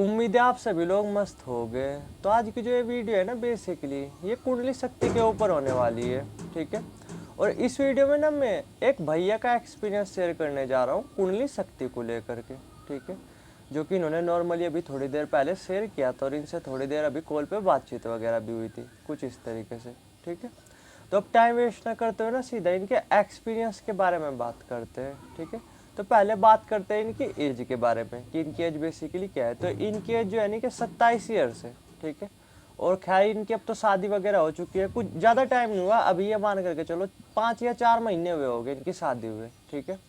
उम्मीद है आप सभी लोग मस्त हो गए। तो आज की जो ये वीडियो है ना, बेसिकली ये कुंडली शक्ति के ऊपर होने वाली है, ठीक है। और इस वीडियो में ना मैं एक भैया का एक्सपीरियंस शेयर करने जा रहा हूँ कुंडली शक्ति को लेकर के, ठीक है, जो कि इन्होंने नॉर्मली अभी थोड़ी देर पहले शेयर किया था और इनसे थोड़ी देर अभी कॉल पे बातचीत वगैरह भी हुई थी, कुछ इस तरीके से, ठीक है। तो अब टाइम वेस्ट ना करते हुए ना सीधा इनके एक्सपीरियंस के बारे में बात करते हैं, ठीक है। तो पहले बात करते हैं इनकी एज के बारे में कि इनकी एज बेसिकली क्या है। तो इनकी एज जो है कि 27 ईयर्स है, ठीक है। और खैर इनकी अब तो शादी वगैरह हो चुकी है, कुछ ज़्यादा टाइम नहीं हुआ, अभी ये मान करके चलो 5 या 4 महीने हुए हो गए इनकी शादी हुए, ठीक है।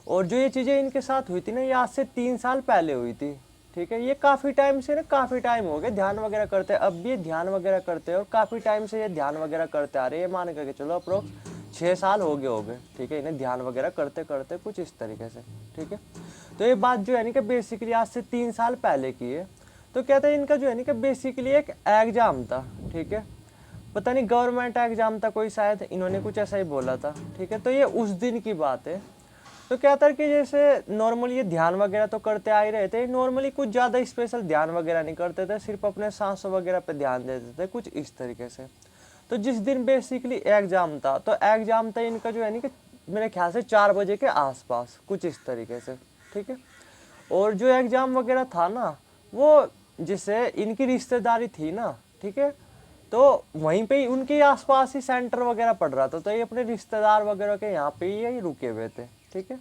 और जो ये चीज़ें इनके साथ हुई थी ना, ये आज से 3 साल पहले हुई थी, ठीक है। ये काफ़ी टाइम से ना, काफ़ी टाइम हो गया ध्यान वगैरह करते हैं, अब भी ये ध्यान वगैरह करते हैं और काफ़ी टाइम से ये ध्यान वगैरह करते आ रहे हैं। ये मान करके चलो अप्रोक्स 6 साल हो गए, ठीक है, इन्हें ध्यान वगैरह करते करते कुछ इस तरीके से, ठीक है। तो ये बात जो है कि बेसिकली आज से 3 साल पहले की है। तो कहते हैं इनका जो है कि बेसिकली एक एग्जाम था, ठीक है। पता नहीं गवर्नमेंट एग्जाम था कोई, शायद इन्होंने कुछ ऐसा ही बोला था, ठीक है। तो ये उस दिन की बात है। तो क्या था कि जैसे नॉर्मली ये ध्यान वगैरह तो करते आ ही रहे थे, नॉर्मली कुछ ज़्यादा स्पेशल ध्यान वगैरह नहीं करते थे, सिर्फ अपने सांसों वगैरह पे ध्यान देते थे, कुछ इस तरीके से। तो जिस दिन बेसिकली एग्जाम था, तो एग्जाम था इनका जो है कि मेरे ख्याल से 4 बजे के आसपास, कुछ इस तरीके से, ठीक है। और जो एग्जाम वगैरह था ना, वो जिसे इनकी रिश्तेदारी थी ना, ठीक है, तो वहीं पे ही उनके आसपास ही सेंटर वगैरह पड़ रहा था। तो ये अपने रिश्तेदार वगैरह के यहाँ पे ही रुके हुए थे, ठीक है।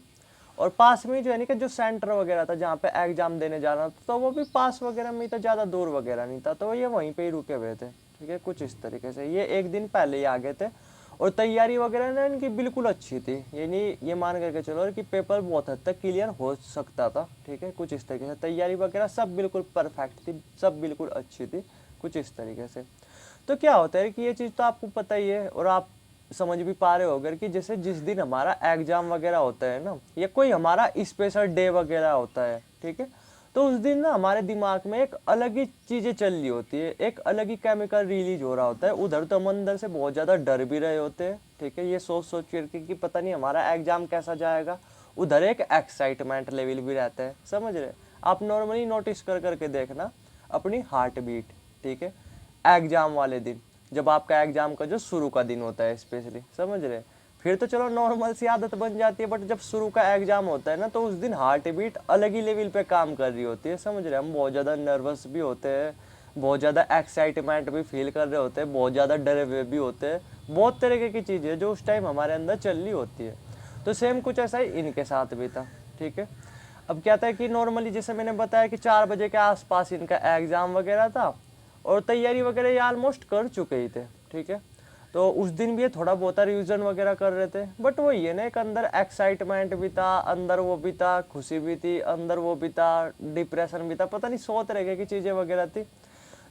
और पास में जो है कि जो सेंटर वगैरह था जहाँ पे एग्जाम देने जाना था, तो वो भी पास वगैरह में ही था, ज़्यादा दूर वगैरह नहीं था। तो ये वहीं पे ही रुके हुए थे, ठीक है, कुछ इस तरीके से। ये एक दिन पहले ही आ गए थे और तैयारी वगैरह ना इनकी बिल्कुल अच्छी थी, यानी ये मान करके चलो कि पेपर बहुत हद तक क्लियर हो सकता था, ठीक है, कुछ इस तरीके से। तैयारी वगैरह सब बिल्कुल परफेक्ट थी, सब बिल्कुल अच्छी थी, कुछ इस तरीके से। तो क्या होता है कि ये चीज़ तो आपको पता ही है और आप समझ भी पा रहे होगे कि जैसे जिस दिन हमारा एग्जाम वगैरह होता है ना, या कोई हमारा स्पेशल डे वगैरह होता है, ठीक है, तो उस दिन ना हमारे दिमाग में एक अलग ही चीज़ें चल रही होती है, एक अलग ही केमिकल रिलीज हो रहा होता है। उधर तो हम अंदर से बहुत ज़्यादा डर भी रहे होते हैं, ठीक है, ये सोच सोच करके कि पता नहीं हमारा एग्जाम कैसा जाएगा। उधर एक एक्साइटमेंट लेवल भी रहता है, समझ रहे। आप नॉर्मली नोटिस कर करके देखना अपनी हार्ट बीट, ठीक है, एग्जाम वाले दिन, जब आपका एग्जाम का जो शुरू का दिन होता है स्पेशली, समझ रहे। फिर तो चलो नॉर्मल सी आदत बन जाती है, बट जब शुरू का एग्जाम होता है ना, तो उस दिन हार्ट बीट अलग ही लेवल पे काम कर रही होती है, समझ रहे। हम बहुत ज़्यादा नर्वस भी होते हैं, बहुत ज़्यादा एक्साइटमेंट भी फील कर रहे होते हैं, बहुत ज़्यादा डरे हुए भी होते हैं, बहुत तरीके की चीज़ें जो उस टाइम हमारे अंदर चल रही होती है। तो सेम कुछ ऐसा ही इनके साथ भी था, ठीक है। अब क्या था कि नॉर्मली जैसे मैंने बताया कि 4 बजे के आसपास इनका एग्ज़ाम वगैरह था और तैयारी वगैरह ये ऑलमोस्ट कर चुके ही थे, ठीक है। तो उस दिन भी ये थोड़ा बहुत रिविजन वगैरह कर रहे थे, बट वही है ना, एक अंदर एक्साइटमेंट भी था, अंदर वो भी था, खुशी भी थी, अंदर वो भी था, डिप्रेशन भी था, पता नहीं 100 तरह की चीज़ें वगैरह थी।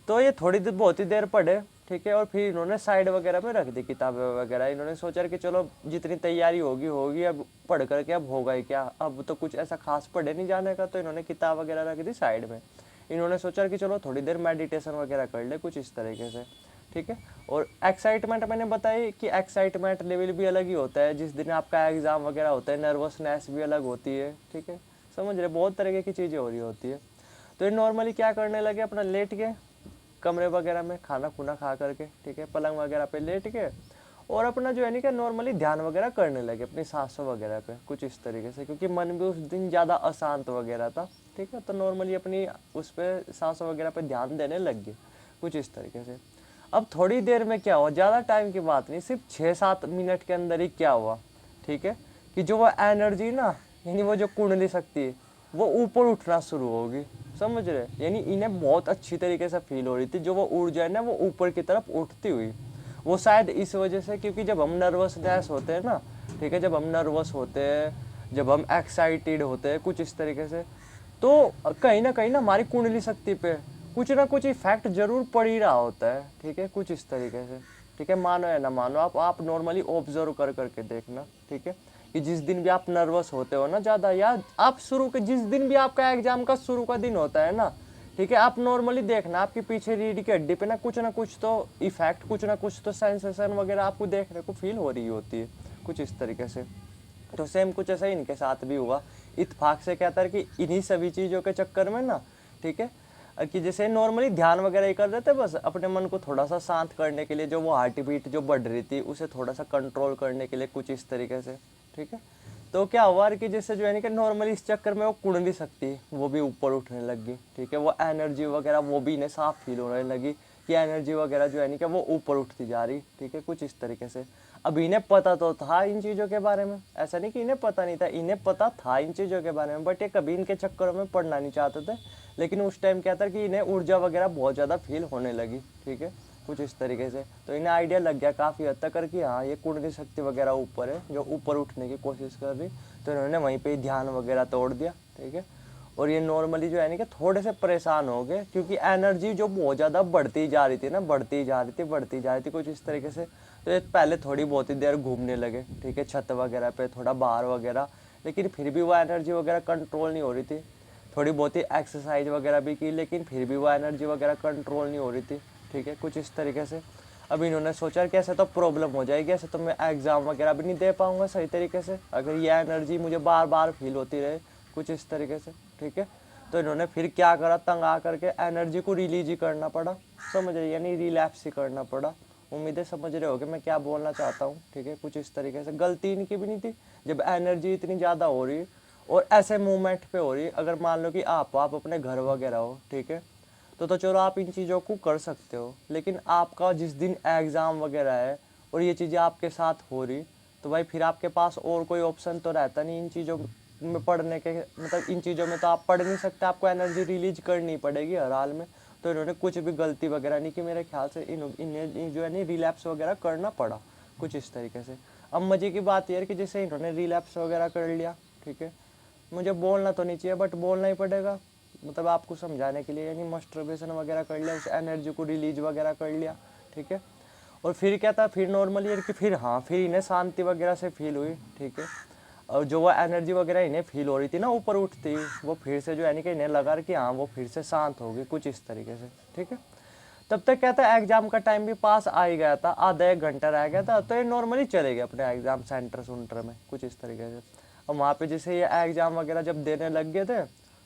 तो ये थोड़ी देर, बहुत ही देर पढ़े, ठीक है, और फिर इन्होंने साइड वगैरह में रख दी किताबें वगैरह। इन्होंने सोचा कि चलो जितनी तैयारी होगी होगी, अब पढ़ करके अब होगा ही क्या, अब तो कुछ ऐसा खास पढ़े नहीं जाने का। तो इन्होंने किताब वगैरह रख दी साइड में। इन्होंने सोचा कि चलो थोड़ी देर मेडिटेशन वगैरह कर ले, कुछ इस तरीके से, ठीक है। और एक्साइटमेंट मैंने बताई कि एक्साइटमेंट लेवल भी अलग ही होता है जिस दिन आपका एग्ज़ाम वगैरह होता है, नर्वसनेस भी अलग होती है, ठीक है, समझ रहे, बहुत तरीके की चीज़ें हो रही होती है। तो ये नॉर्मली क्या करने लगे, अपना लेट के कमरे वगैरह में खाना खुना खा करके, ठीक है, पलंग वगैरह पे लेट के और अपना जो है कि नॉर्मली ध्यान वगैरह करने लगे अपनी सांसों वगैरह पे, कुछ इस तरीके से, क्योंकि मन भी उस दिन ज़्यादा अशांत वगैरह था, ठीक है। तो नॉर्मली अपनी उस पर सांसों वगैरह पे ध्यान देने लग गए, कुछ इस तरीके से। अब थोड़ी देर में क्या हुआ, ज़्यादा टाइम की बात नहीं, सिर्फ 6-7 मिनट के अंदर ही क्या हुआ, ठीक है, कि जो वो एनर्जी ना, यानी वो जो कुंडली शक्ति है, वो ऊपर उठना शुरू होगी, समझ रहे। यानी इन्हें बहुत अच्छी तरीके से फील हो रही थी, जो वो ऊर्जा है ना, वो ऊपर की तरफ उठती हुई। वो शायद इस वजह से, क्योंकि जब हम नर्वसनेस होते हैं ना, ठीक है, जब हम नर्वस होते हैं, जब हम एक्साइटेड होते हैं कुछ इस तरीके से, तो कहीं ना हमारी कुंडली शक्ति पे कुछ ना कुछ इफेक्ट जरूर पड़ ही रहा होता है, ठीक है, कुछ इस तरीके से, ठीक है। मानो या ना मानो, आप नॉर्मली ऑब्जर्व कर करके देखना, ठीक है, कि जिस दिन भी आप नर्वस होते हो ना ज़्यादा, या आप शुरू के जिस दिन भी आपका एग्जाम का शुरू का दिन होता है ना, ठीक है, आप नॉर्मली देखना आपके पीछे रीढ़ की हड्डी पे ना कुछ तो इफेक्ट, कुछ ना कुछ तो सेंसेशन वगैरह आपको देखने को फील हो रही होती है, कुछ इस तरीके से। तो सेम कुछ ऐसा ही इनके साथ भी हुआ। इत्तेफाक से क्या था कि इन्हीं सभी चीज़ों के चक्कर में ना, ठीक है, कि जैसे नॉर्मली ध्यान वगैरह ही कर रहे थे, बस अपने मन को थोड़ा सा शांत करने के लिए, जो वो हार्ट बीट जो बढ़ रही थी उसे थोड़ा सा कंट्रोल करने के लिए, कुछ इस तरीके से। ठीक है, तो क्या हुआ कि जैसे जो है कि नॉर्मली इस चक्कर में वो कुंडली शक्ति वो भी ऊपर उठने लगी। ठीक है, वो एनर्जी वगैरह वो भी इन्हें साफ फील होने लगी कि एनर्जी वगैरह जो है कि वो ऊपर उठती जा रही। ठीक है, कुछ इस तरीके से। अब इन्हें पता तो था इन चीज़ों के बारे में, ऐसा नहीं कि इन्हें पता नहीं था, इन्हें पता था इन चीज़ों के बारे में, बट ये कभी इनके चक्करों में पड़ना नहीं चाहते थे। लेकिन उस टाइम क्या था कि इन्हें ऊर्जा वगैरह बहुत ज़्यादा फील होने लगी। ठीक है, कुछ इस तरीके से। तो इन्हें आइडिया लग गया काफ़ी हद तक कि हाँ ये कुंडली शक्ति वगैरह ऊपर है, जो ऊपर उठने की कोशिश कर रही। तो इन्होंने वहीं पे ध्यान वगैरह तोड़ दिया। ठीक है, और ये नॉर्मली जो है ना कि थोड़े से परेशान हो गए, क्योंकि एनर्जी जो बहुत ज़्यादा बढ़ती जा रही थी ना, बढ़ती जा रही थी कुछ इस तरीके से। तो ये पहले थोड़ी बहुत ही देर घूमने लगे। ठीक है, छत वगैरह पे थोड़ा बाहर वगैरह, लेकिन फिर भी वो एनर्जी वगैरह कंट्रोल नहीं हो रही थी। थोड़ी बहुत ही एक्सरसाइज वगैरह भी की, लेकिन फिर भी वो एनर्जी वगैरह कंट्रोल नहीं हो रही थी। ठीक है, कुछ इस तरीके से। अब इन्होंने सोचा कि ऐसे तो प्रॉब्लम हो जाएगी, ऐसे तो मैं एग्ज़ाम वगैरह भी नहीं दे पाऊंगा सही तरीके से अगर ये एनर्जी मुझे बार बार फील होती रहे, कुछ इस तरीके से। ठीक है, तो इन्होंने फिर क्या करा, तंग आ करके एनर्जी को रिलीज ही करना पड़ा, समझ रहे, यानी रिलैप्स ही करना पड़ा। उम्मीदें समझ रहे हो कि मैं क्या बोलना चाहता हूँ। ठीक है, कुछ इस तरीके से। गलती इनकी भी नहीं थी, जब एनर्जी इतनी ज़्यादा हो रही और ऐसे मूवमेंट पे हो रही। अगर मान लो कि आप अपने घर वगैरह हो, ठीक है, तो चलो आप इन चीज़ों को कर सकते हो, लेकिन आपका जिस दिन एग्ज़ाम वगैरह है और ये चीज़ें आपके साथ हो रही, तो भाई फिर आपके पास और कोई ऑप्शन तो रहता नहीं इन चीज़ों में पढ़ने के, मतलब इन चीज़ों में तो आप पढ़ नहीं सकते, आपको एनर्जी रिलीज करनी पड़ेगी हर हाल में। तो इन्होंने कुछ भी गलती वगैरह नहीं की मेरे ख्याल से, इन्हें जो है नहीं रिलैप्स वगैरह करना पड़ा, कुछ इस तरीके से। अब मज़े की बात यह है कि जैसे इन्होंने रिलैप्स वगैरह कर लिया, ठीक है, मुझे बोलना तो नहीं चाहिए बट बोलना ही पड़ेगा, मतलब आपको समझाने के लिए, यानी मास्टरबेशन वगैरह कर लिया, उस एनर्जी को रिलीज वगैरह कर लिया। ठीक है, और फिर क्या था, फिर नॉर्मली कि फिर हाँ फिर इन्हें शांति वगैरह से फील हुई। ठीक है, और जो वो एनर्जी वगैरह इन्हें फील हो रही थी ना ऊपर उठती, वो फिर से जो है कि इन्हें लगा कि हाँ वो फिर से शांत हो गई, कुछ इस तरीके से। ठीक है, तब तक क्या था, एग्जाम का टाइम भी पास आ ही गया था, आधा एक घंटा रह गया था, तो ये नॉर्मली चले गए अपने एग्जाम सेंटर में, कुछ इस तरीके से। और वहाँ पे जैसे ये एग्जाम वगैरह जब देने लग गए थे,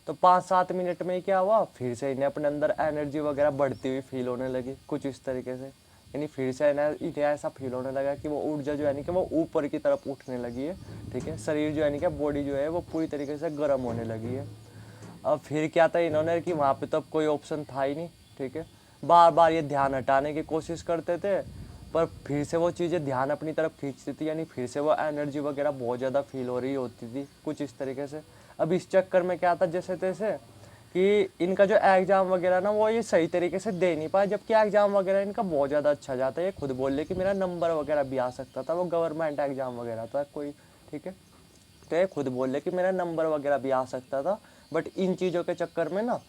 तो 5-7 मिनट में क्या हुआ, फिर से इन्हें अपने अंदर एनर्जी वगैरह बढ़ती हुई फील होने लगी, कुछ इस तरीके से। यानी फिर से इन्हें ऐसा फील होने लगा कि वो ऊर्जा जो है कि वो ऊपर की तरफ उठने लगी है। ठीक है, शरीर जो है कि बॉडी जो है वो पूरी तरीके से गर्म होने लगी है। अब फिर क्या था, इन्होंने कि वहाँ पे तो अब कोई ऑप्शन था ही नहीं। ठीक है, बार बार ये ध्यान हटाने की कोशिश करते थे, पर फिर से वो चीज़ें ध्यान अपनी तरफ खींचती थी, यानी फिर से वो एनर्जी वगैरह बहुत ज़्यादा फील हो रही होती थी, कुछ इस तरीके से। अब इस चक्कर में क्या था, जैसे तैसे कि इनका जो एग्ज़ाम वगैरह ना वो ये सही तरीके से दे नहीं पाए, जबकि एग्ज़ाम वगैरह इनका बहुत ज़्यादा अच्छा जाता है। ये खुद बोल रहे कि मेरा नंबर वगैरह भी आ सकता था, वो गवर्नमेंट एग्ज़ाम वगैरह था कोई। ठीक है, तो ये खुद बोल रहे कि मेरा नंबर वगैरह भी आ सकता था, बट इन चीज़ों के चक्कर में ना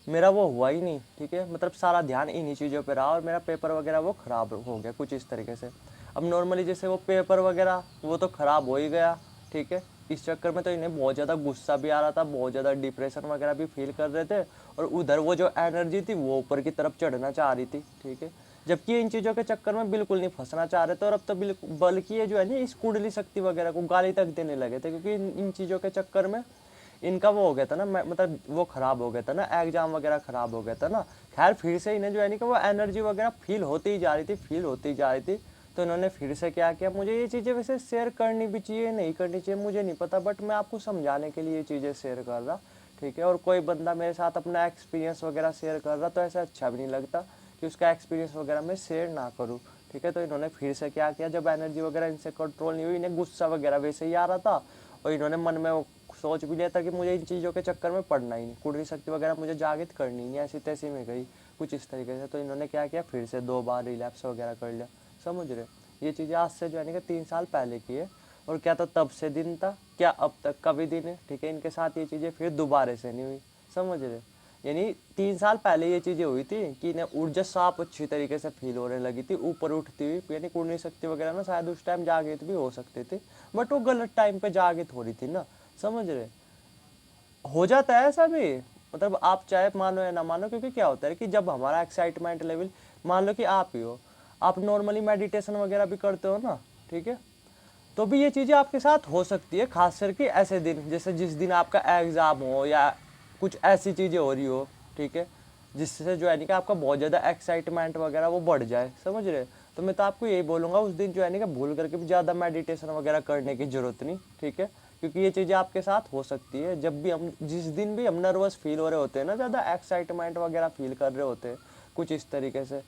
मेरा वो हुआ ही नहीं। ठीक है, मतलब सारा ध्यान इन्हीं चीज़ों पे रहा और मेरा पेपर वगैरह वो ख़राब हो गया, कुछ इस तरीके से। अब नॉर्मली जैसे वो पेपर वगैरह वो तो ख़राब हो ही गया। ठीक है, इस चक्कर में तो इन्हें बहुत ज़्यादा गुस्सा भी आ रहा था, बहुत ज़्यादा डिप्रेशन वगैरह भी फील कर रहे थे, और उधर वो जो एनर्जी थी वो ऊपर की तरफ चढ़ना चाह रही थी। ठीक है, जबकि इन चीज़ों के चक्कर में बिल्कुल नहीं फंसना चाह रहे थे, और अब तो बिल्कुल बल्कि ये जो है ना इस कुंडली शक्ति वगैरह को गाली तक देने लगे थे, क्योंकि इन चीज़ों के चक्कर में इनका वो हो गया था ना, मतलब वो ख़राब हो गया था ना, एग्ज़ाम वगैरह ख़राब हो गया था ना। खैर फिर से इन्हें जो है कि वो एनर्जी वगैरह फील होती ही जा रही थी। तो इन्होंने फिर से क्या किया, मुझे ये चीज़ें वैसे शेयर करनी भी चाहिए नहीं करनी चाहिए मुझे नहीं पता, बट मैं आपको समझाने के लिए ये चीज़ें शेयर कर रहा। ठीक है, और कोई बंदा मेरे साथ अपना एक्सपीरियंस वगैरह शेयर कर रहा तो ऐसा अच्छा भी नहीं लगता कि उसका एक्सपीरियंस वगैरह मैं शेयर ना करूँ। ठीक है, तो इन्होंने फिर से क्या किया, जब एनर्जी वगैरह इनसे कंट्रोल नहीं हुई, इन्हें गुस्सा वगैरह वैसे ही आ रहा था, और इन्होंने मन में सोच भी लिया था कि मुझे इन चीज़ों के चक्कर में पड़ना ही नहीं, कुंडली शक्ति वगैरह मुझे जागृत करनी नहीं, ऐसी तैसी में गई, कुछ इस तरीके से। तो इन्होंने क्या किया, फिर से 2 बार रिलैप्स वगैरह कर लिया, समझ रहे। ये चीज़ें आज से जो है कि 3 साल पहले की है, और क्या था तब से दिन था, क्या अब तक का भी दिन है। ठीक है, इनके साथ ये चीज़ें फिर दोबारा से नहीं हुई, समझ रहे। यानी 3 साल पहले ये चीज़ें हुई थी कि इन्हें ऊर्जा साफ अच्छी तरीके से फील होने लगी थी, ऊपर उठती हुई, यानी कुंडली शक्ति वगैरह ना शायद उस टाइम जागृत भी हो सकती थी, बट वो गलत टाइम पे जागृत हो रही थी ना, समझ रहे। हो जाता है ऐसा भी, मतलब आप चाहे मानो या ना मानो, क्योंकि क्या होता है कि जब हमारा एक्साइटमेंट लेवल, मान लो कि आप ही हो, आप नॉर्मली मेडिटेशन वगैरह भी करते हो ना, ठीक है, तो भी ये चीज़ें आपके साथ हो सकती है, खास करके ऐसे दिन, जैसे जिस दिन आपका एग्ज़ाम हो या कुछ ऐसी चीज़ें हो रही हो। ठीक है, जिससे जो है नहीं कि आपका बहुत ज़्यादा एक्साइटमेंट वगैरह वो बढ़ जाए, समझ रहे। तो मैं तो आपको यही बोलूँगा उस दिन जो है नहीं कि भूल करके भी ज़्यादा मेडिटेशन वगैरह करने की ज़रूरत नहीं, ठीक है, क्योंकि ये चीज़ें आपके साथ हो सकती है जब भी हम, जिस दिन भी हम नर्वस फील हो रहे होते हैं ना, ज़्यादा एक्साइटमेंट वगैरह फील कर रहे होते हैं कुछ इस तरीके से,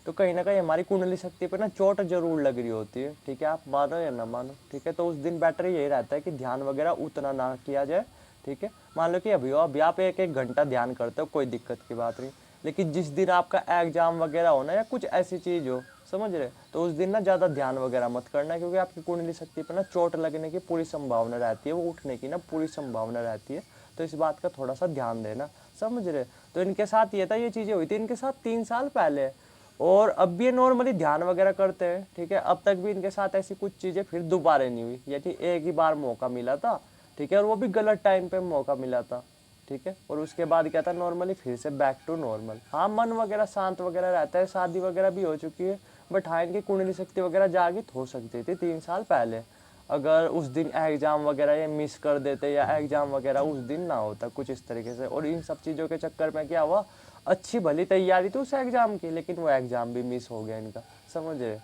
तो कहीं ना कहीं हमारी कुंडली शक्ति पे ना चोट जरूर लग रही होती है, ठीक है, आप मानो या ना मानो, ठीक है। तो उस दिन बेटर यही रहता है कि ध्यान वगैरह उतना ना किया जाए, ठीक है। मान लो कि अभी आप 1-1 घंटा ध्यान करते हो, कोई दिक्कत की बात नहीं, लेकिन जिस दिन आपका एग्जाम वगैरह हो ना या कुछ ऐसी चीज़ हो, समझ रहे, तो उस दिन ना ज़्यादा ध्यान वगैरह मत करना, क्योंकि आपकी कुंडली शक्ति पर ना चोट लगने की पूरी संभावना रहती है, वो उठने की ना पूरी संभावना रहती है। तो इस बात का थोड़ा सा ध्यान देना, समझ रहे। तो इनके साथ ये था, ये चीज़ें हुई थी इनके साथ 3 साल पहले, और अब भी ये नॉर्मली ध्यान वगैरह करते हैं, ठीक है। अब तक भी इनके साथ ऐसी कुछ चीज़ें फिर दोबारा नहीं हुई, यानी एक ही बार मौका मिला था, ठीक है, और वो भी गलत टाइम पे मौका मिला था, ठीक है। और उसके बाद क्या था, नॉर्मली फिर से बैक टू नॉर्मल। हाँ, मन वगैरह शांत वगैरह रहता है, शादी वगैरह भी हो चुकी है, बट हाँ, इनकी कुंडली शक्ति वगैरह जागृत हो सकती थी 3 साल पहले, अगर उस दिन एग्ज़ाम वगैरह ये मिस कर देते या एग्ज़ाम वगैरह उस दिन ना होता, कुछ इस तरीके से। और इन सब चीज़ों के चक्कर में क्या हुआ, अच्छी भली तैयारी थी उस एग्ज़ाम की, लेकिन वो एग्ज़ाम भी मिस हो गया इनका, समझ रहे,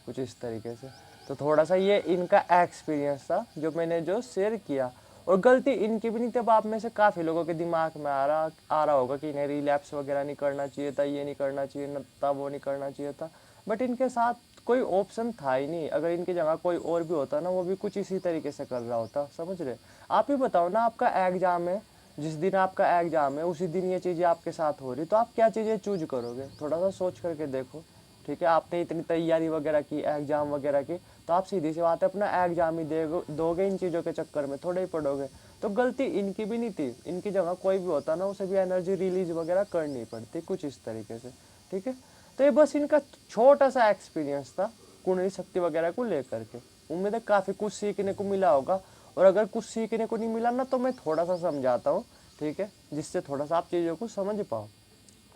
कुछ इस तरीके से। तो थोड़ा सा ये इनका एक्सपीरियंस था जो मैंने जो शेयर किया। और गलती इनकी भी नहीं थी, अब आप में से काफ़ी लोगों के दिमाग में आ रहा होगा कि इन्हें रिलैप्स वगैरह नहीं करना चाहिए था, ये नहीं करना चाहिए था, वो नहीं करना चाहिए था, बट इनके साथ कोई ऑप्शन था ही नहीं। अगर इनकी जगह कोई और भी होता ना, वो भी कुछ इसी तरीके से कर रहा होता, समझ रहे। आप ही बताओ ना, आपका एग्ज़ाम है, जिस दिन आपका एग्ज़ाम है उसी दिन ये चीज़ें आपके साथ हो रही, तो आप क्या चीज़ें चूज करोगे, थोड़ा सा सोच करके देखो, ठीक है। आपने इतनी तैयारी वगैरह की एग्ज़ाम वगैरह की, तो आप सीधी सी बात है अपना एग्ज़ाम ही दोगे, इन चीज़ों के चक्कर में थोड़े ही पढ़ोगे। तो गलती इनकी भी नहीं थी, इनकी जगह कोई भी होता ना, उसे भी एनर्जी रिलीज वगैरह करनी पड़ती, कुछ इस तरीके से, ठीक है। तो ये बस इनका छोटा सा एक्सपीरियंस था कुंडली शक्ति वगैरह को लेकर के। उम्मीद है काफ़ी कुछ सीखने को मिला होगा, और अगर कुछ सीखने को नहीं मिला ना, तो मैं थोड़ा सा समझाता हूँ, ठीक है, जिससे थोड़ा सा आप चीज़ों को समझ पाओ,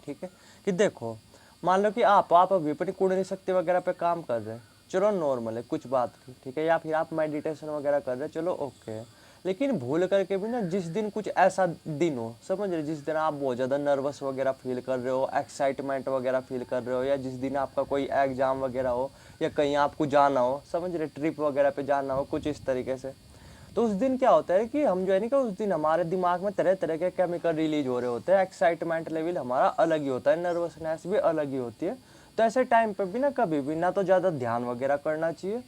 ठीक है। कि देखो, मान लो कि आप अभी अपनी कुंडली शक्ति वगैरह पे काम कर रहे हैं, चलो नॉर्मल है, कुछ बात की, ठीक है, या फिर आप मेडिटेशन वगैरह कर रहे हैं, चलो ओके है। लेकिन भूल करके भी ना, जिस दिन कुछ ऐसा दिन हो, समझ रहे, जिस दिन आप बहुत ज़्यादा नर्वस वगैरह फील कर रहे हो, एक्साइटमेंट वगैरह फील कर रहे हो, या जिस दिन आपका कोई एग्जाम वगैरह हो, या कहीं आपको जाना हो, समझ रहे, ट्रिप वगैरह पे जाना हो, कुछ इस तरीके से, तो उस दिन क्या होता है कि हम जो है नहीं कि उस दिन हमारे दिमाग में तरह तरह के केमिकल रिलीज हो रहे होते हैं, एक्साइटमेंट लेवल हमारा अलग ही होता है, नर्वसनेस भी अलग ही होती है। तो ऐसे टाइम पे भी ना, कभी भी ना तो ज़्यादा ध्यान वगैरह करना चाहिए,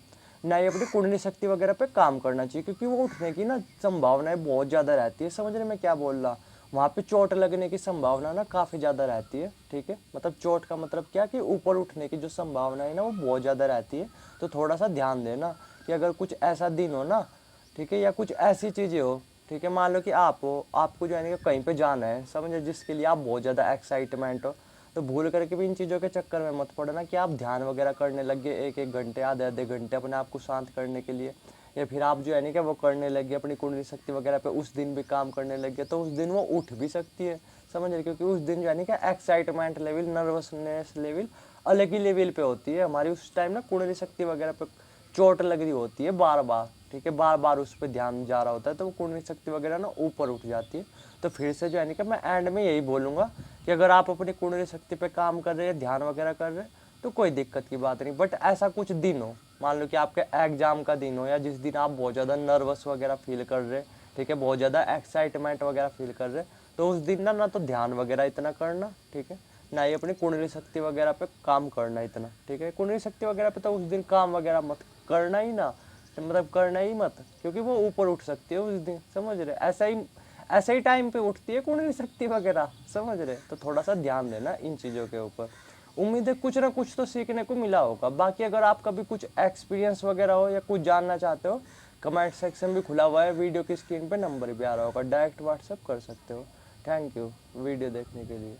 ना ही अपनी कुंडली शक्ति वगैरह पे काम करना चाहिए, क्योंकि वो उठने की ना संभावनाएं बहुत ज़्यादा रहती है, समझ रहे मैं क्या बोल रहा। वहाँ पे चोट लगने की संभावना ना काफ़ी ज़्यादा रहती है, ठीक है, मतलब चोट का मतलब क्या कि ऊपर उठने की जो संभावना है ना, वो बहुत ज़्यादा रहती है। तो थोड़ा सा ध्यान देना कि अगर कुछ ऐसा दिन हो ना, ठीक है, या कुछ ऐसी चीज़ें हो, ठीक है, मान लो कि आपको जो है ना कहीं पे जाना है, समझे, जिसके लिए आप बहुत ज़्यादा एक्साइटमेंट हो, तो भूल करके भी इन चीज़ों के चक्कर में मत पड़ना कि आप ध्यान वगैरह करने लग गए 1-1 घंटे, आधे-आधे घंटे अपने आप को शांत करने के लिए, या फिर आप जो है ना कि वो करने लग गए अपनी कुंडली शक्ति वगैरह पे, उस दिन भी काम करने लग गए, तो उस दिन वो उठ भी सकती है, समझ रहे, क्योंकि उस दिन जो है ना कि एक्साइटमेंट लेवल, नर्वसनेस लेवल अलग ही लेवल पे होती है हमारी, उस टाइम ना कुंडली शक्ति वगैरह पे चोट लग रही होती है बार बार, ठीक है, बार बार उस पर ध्यान जा रहा होता है, तो वो कुंडली शक्ति वगैरह ना ऊपर उठ जाती है। तो फिर से जो है ना कि मैं एंड में यही बोलूँगा कि अगर आप अपनी कुंडली शक्ति पे काम कर रहे हैं, ध्यान वगैरह कर रहे हैं, तो कोई दिक्कत की बात नहीं। बट ऐसा कुछ दिन हो, मान लो कि आपके एग्जाम का दिन हो, या जिस दिन आप बहुत ज़्यादा नर्वस वगैरह फील कर रहे हैं, ठीक है, बहुत ज़्यादा एक्साइटमेंट वगैरह फील कर रहे हैं, तो उस दिन ना तो ध्यान वगैरह इतना करना, ठीक है, ना ही अपनी कुंडली शक्ति वगैरह पे काम करना इतना, ठीक है। कुंडली शक्ति वगैरह पे तो उस दिन काम वगैरह मत करना ही ना, मतलब करना ही मत, क्योंकि वो ऊपर उठ सकती है उस दिन, समझ रहे। ऐसा ही टाइम पे उठती है कुंडली शक्ति वगैरह, समझ रहे। तो थोड़ा सा ध्यान देना इन चीज़ों के ऊपर। उम्मीद है कुछ ना कुछ तो सीखने को मिला होगा। बाकी अगर आपका भी कुछ एक्सपीरियंस वगैरह हो या कुछ जानना चाहते हो, कमेंट सेक्शन भी खुला हुआ है, वीडियो की स्क्रीन पे नंबर भी आ रहा होगा, डायरेक्ट व्हाट्सएप कर सकते हो। थैंक यू वीडियो देखने के लिए।